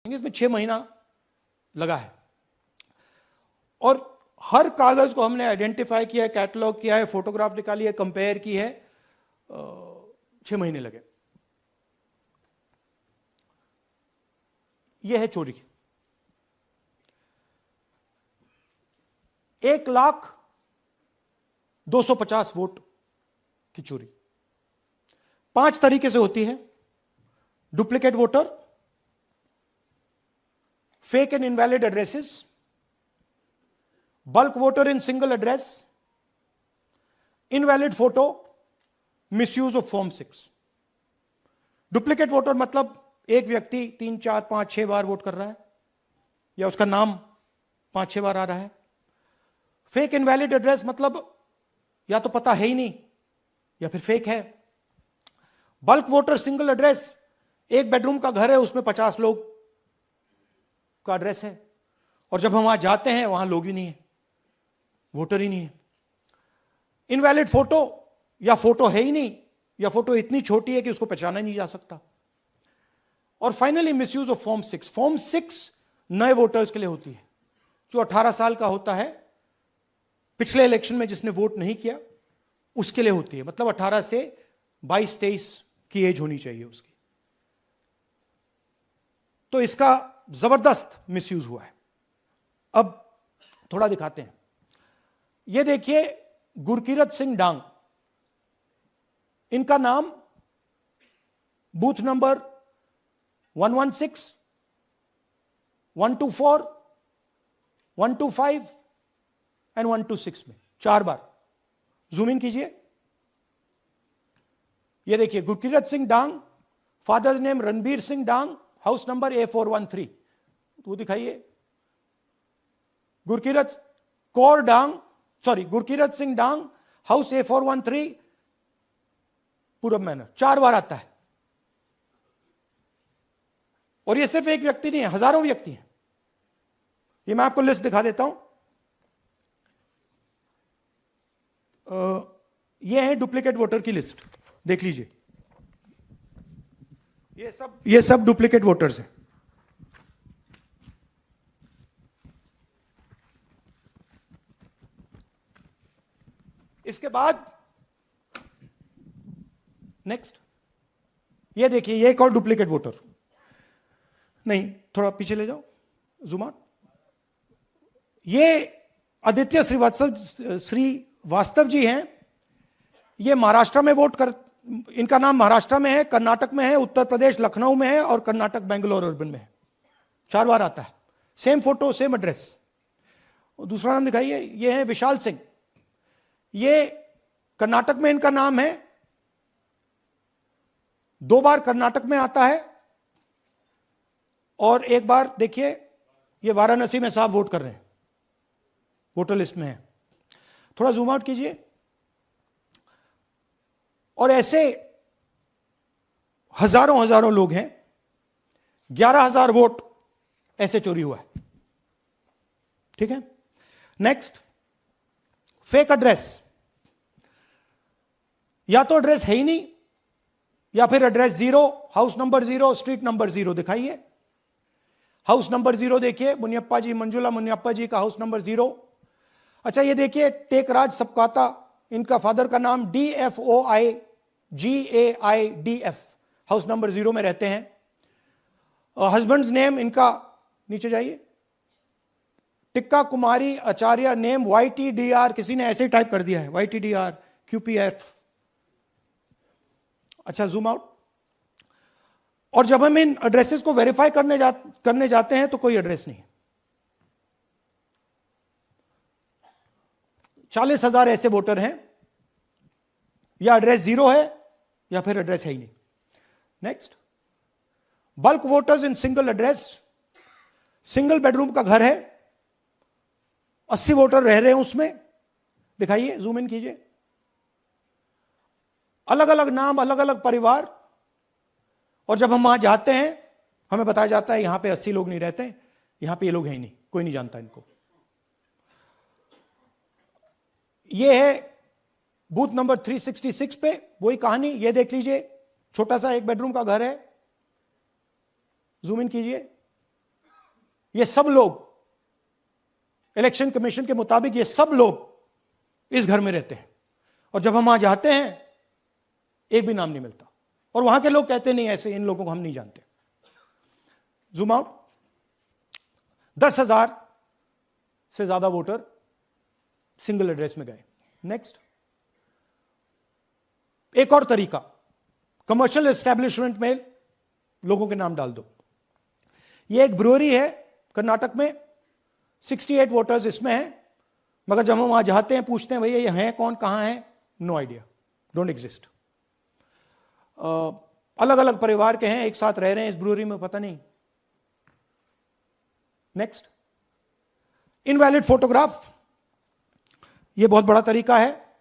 इसमें 6 महीना लगा है और हर कागज को हमने आइडेंटिफाई किया है, कैटलॉग किया है, फोटोग्राफ निकाली है, कंपेयर की है। 6 महीने लगे। यह है चोरी। 1,250,000 वोट की चोरी 5 तरीके से होती है। Duplicate voter, fake and invalid addresses, bulk voter in single address, invalid photo, misuse of form 6। Duplicate voter मतलब एक व्यक्ति 3, 4, 5, 6 बार वोट कर रहा है या उसका नाम 5-6 बार आ रहा है। फेक इनवैलिड एड्रेस मतलब या तो पता है ही नहीं या फिर फेक है। बल्क वोटर सिंगल एड्रेस, एक बेडरूम का घर है, उसमें 50 लोग का एड्रेस है और जब हम वहां जाते हैं वहां लोग ही नहीं है, वोटर ही नहीं है। इनवैलिड फोटो, या फोटो है ही नहीं या फोटो इतनी छोटी है कि उसको पहचाना नहीं जा सकता। और finally misuse of form 6। Form 6 नए वोटर्स के लिए होती है, जो 18 साल का होता है, पिछले इलेक्शन में जिसने वोट नहीं किया उसके लिए होती है। मतलब 18 से 22-23 की एज होनी चाहिए उसकी। तो इसका जबरदस्त मिसयूज हुआ है। अब थोड़ा दिखाते हैं। यह देखिए गुरकीरत सिंह डांग, इनका नाम बूथ नंबर 116, 124, 125 एंड 126 में 4 बार। जूम इन कीजिए। यह देखिए गुरकीरत सिंह डांग, फादर्स नेम रणबीर सिंह डांग, हाउस नंबर A413। तो दिखाइए गुरकीरत कौर डांग, सॉरी गुरकीरत सिंह डांग, हाउस A413, पूरब मैनर। 4 बार आता है। और ये सिर्फ एक व्यक्ति नहीं है, हजारों व्यक्ति हैं। ये मैं आपको लिस्ट दिखा देता हूं। ये है डुप्लीकेट वोटर की लिस्ट, देख लीजिए। ये सब डुप्लीकेट वोटर्स हैं। इसके बाद नेक्स्ट, ये देखिए, ये एक और डुप्लीकेट वोटर। नहीं, थोड़ा पीछे ले जाओ, जूम आउट। ये आदित्य श्रीवास्तव जी हैं। ये महाराष्ट्र में वोट कर, इनका नाम महाराष्ट्र में है, कर्नाटक में है, उत्तर प्रदेश लखनऊ में है और कर्नाटक बेंगलोर अर्बन में है। 4 बार आता है। Same photo, same address. दूसरा नाम दिखाइए। ये है विशाल सिंह। ये कर्नाटक में इनका नाम है, 2 बार कर्नाटक में आता है और 1 बार देखिए ये वाराणसी में साहब वोट कर रहे हैं, वोटर लिस्ट में है। थोड़ा जूम आउट कीजिए। और ऐसे हजारों लोग हैं। 11,000 वोट ऐसे चोरी हुआ है। ठीक है। Next, fake address. या तो एड्रेस है ही नहीं या फिर address 0, house number 0, street number 0। दिखाइए हाउस नंबर 0, देखिए मुनियप्पा जी, मंजुला मुनियप्पा जी का हाउस नंबर 0। अच्छा, ये देखिए टेकराज सबकाता, इनका फादर का नाम DFOIGAIDF, हाउस नंबर 0 में रहते हैं। हस्बैंड्स नेम इनका, नीचे जाइए, टिक्का कुमारी आचार्य, नेम YTDR, किसी ने ऐसे ही टाइप कर दिया है, YTDR QPF। अच्छा, जूम आउट। और जब हम इन एड्रेसेस को वेरीफाई करने जाते हैं तो कोई एड्रेस नहीं है। 40,000 ऐसे वोटर हैं, या एड्रेस 0 है या फिर एड्रेस है ही नहीं। Next, bulk voters in single address. Single bedroom का घर है, 80 वोटर रह रहे हैं उसमें। दिखाइए, जूम इन कीजिए। अलग अलग नाम, अलग अलग परिवार। और जब हम वहां जाते हैं हमें बताया जाता है यहां पे 80 लोग नहीं रहते, यहां पे ये लोग हैं ही नहीं, कोई नहीं जानता इनको। ये है बूथ नंबर 366 पे वही कहानी। ये देख लीजिए, छोटा सा एक बेडरूम का घर है, जूम इन कीजिए। ये सब लोग, इलेक्शन कमीशन के मुताबिक ये सब लोग इस घर में रहते हैं, और जब हम वहां जाते हैं एक भी नाम नहीं मिलता, और वहां के लोग कहते नहीं ऐसे, इन लोगों को हम नहीं जानते। Zoom out. 10,000 से ज्यादा वोटर सिंगल एड्रेस में गए। नेक्स्ट, एक और तरीका, कमर्शियल एस्टेब्लिशमेंट में लोगों के नाम डाल दो। ये एक ब्रूअरी है कर्नाटक में, 68 वोटर्स इसमें हैं, मगर जब हम वहां जाते हैं पूछते हैं भैया ये हैं कौन, कहां है, नो आइडिया, डोंट एग्जिस्ट। अलग अलग परिवार के हैं, एक साथ रह रहे हैं इस ब्रूअरी में, पता नहीं। नेक्स्ट, इनवैलिड फोटोग्राफ, यह बहुत बड़ा तरीका है।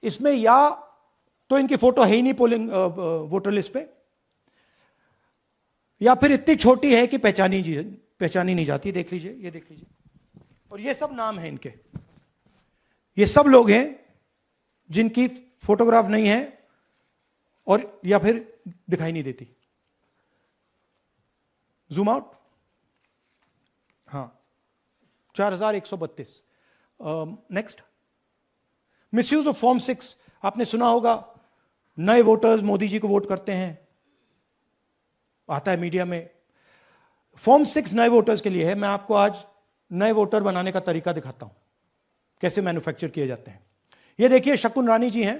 इसमें या तो इनकी फोटो है ही नहीं पोलिंग वोटर लिस्ट पे, या फिर इतनी छोटी है कि पहचानी नहीं जाती। देख लीजिए, ये देख लीजिए, और ये सब नाम है इनके, ये सब लोग हैं जिनकी फोटोग्राफ नहीं है और या फिर दिखाई नहीं देती। Zoom out. हां, 4132। Next, misuse of form 6। आपने सुना होगा नए वोटर्स मोदी जी को वोट करते हैं, आता है मीडिया में। फॉर्म 6 नए वोटर्स के लिए है। मैं आपको आज नए वोटर बनाने का तरीका दिखाता हूं, कैसे मैन्युफैक्चर किए जाते हैं। ये देखिए, शकुन रानी जी हैं,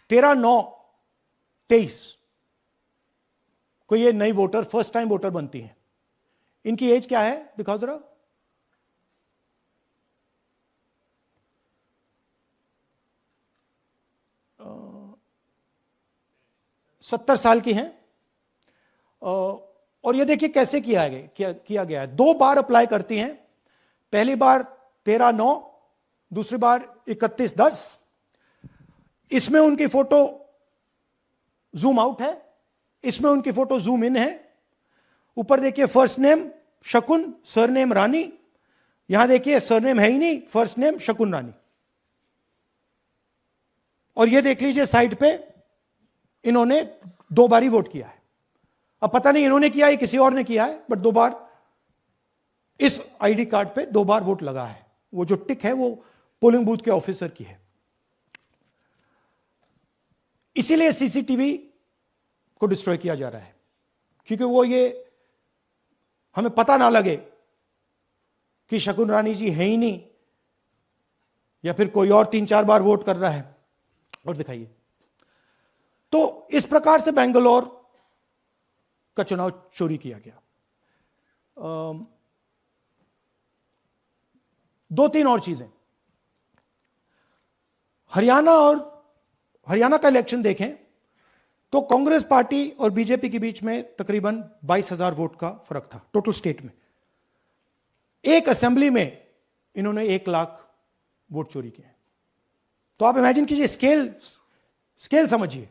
13/9/23 को ये नई वोटर, फर्स्ट टाइम वोटर बनती हैं। इनकी एज क्या है, दिखाओ जरा। अ, 70 साल की हैं। और ये देखिए कैसे किया गया है। 2 बार अप्लाई करती हैं, पहली बार 13/9, दूसरी बार 31/10। इसमें उनकी फोटो जूम आउट है, इसमें उनकी फोटो जूम इन है। ऊपर देखिए फर्स्ट नेम शकुन, सरनेम रानी। यहां देखिए सरनेम है ही नहीं, फर्स्ट नेम शकुन रानी। और ये देख लीजिए साइड पे इन्होंने 2 बार ही वोट किया है। अब पता नहीं इन्होंने किया है किसी और ने किया है, बट 2 बार इस आईडी कार्ड पे 2 बार वोट लगा है। वो जो टिक है वो पोलिंग बूथ के ऑफिसर की है। इसीलिए सीसीटीवी को डिस्ट्रॉय किया जा रहा है, क्योंकि वो ये हमें पता ना लगे कि शकुन रानी जी है ही नहीं, या फिर कोई और 3-4 बार वोट कर रहा है। और दिखाइए, तो इस प्रकार से बेंगलोर का चुनाव चोरी किया गया। 2-3 और चीजें। हरियाणा का इलेक्शन देखें तो कांग्रेस पार्टी और बीजेपी के बीच में तकरीबन 22,000 वोट का फर्क था टोटल स्टेट में। एक असेंबली में इन्होंने 1 लाख वोट चोरी किए। तो आप इमेजिन कीजिए, स्केल समझिए।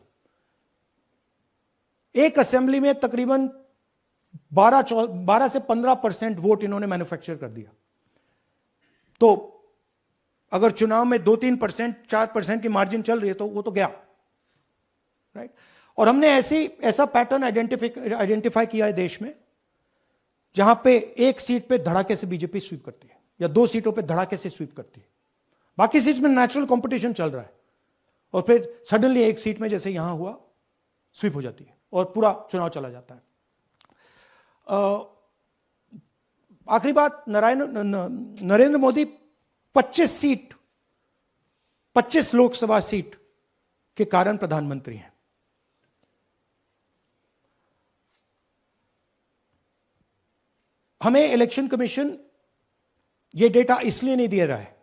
एक असेंबली में तकरीबन 12 से 15% वोट इन्होंने मैन्युफैक्चर कर दिया। तो अगर चुनाव में 2-3%, 4% की मार्जिन चल रही है तो वो तो गया, राइट। और हमने ऐसा पैटर्न आइडेंटिफाई किया है देश में, जहां पे एक सीट पे धड़ाके से बीजेपी स्वीप करती है, या 2 सीटों पे धड़ाके से स्वीप करती है। बाकी सीट में नेचुरल कंपटीशन चल रहा है, और फिर सडनली एक सीट में जैसे यहां हुआ स्वीप हो जाती है और पूरा चुनाव चला जाता है। आखिरी बात, नरेंद्र मोदी 25 लोकसभा सीट के कारण प्रधानमंत्री हैं। हमें इलेक्शन कमीशन यह डेटा इसलिए नहीं दे रहा है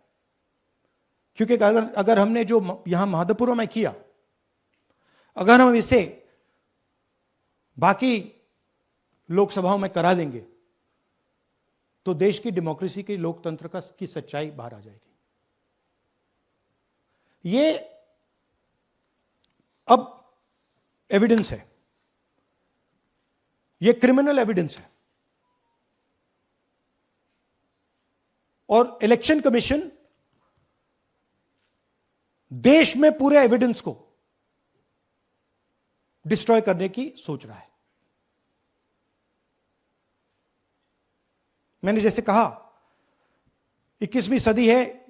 क्योंकि अगर हमने जो यहां महादेवपुर में किया, अगर हम इसे बाकी लोकसभाओं में करा देंगे तो देश की डेमोक्रेसी की, लोकतंत्र की सच्चाई बाहर आ जाएगी। ये अब एविडेंस है, ये क्रिमिनल एविडेंस है, और इलेक्शन कमीशन देश में पूरे एविडेंस को डिस्ट्रॉय करने की सोच रहा है। मैंने जैसे कहा 21वीं सदी है,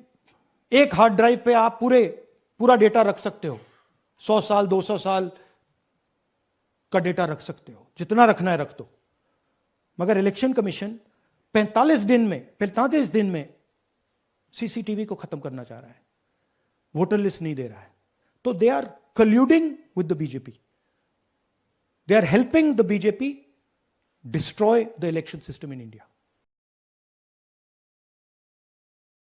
एक हार्ड ड्राइव पे आप पूरा डेटा रख सकते हो, 100 साल 200 साल का डेटा रख सकते हो, जितना रखना है रख दो। मगर इलेक्शन कमीशन 45 दिन में सीसीटीवी को खत्म करना चाह रहा है, वोटर लिस्ट नहीं दे रहा है। तो they are colluding with the BJP, they are helping the BJP destroy the election system in India.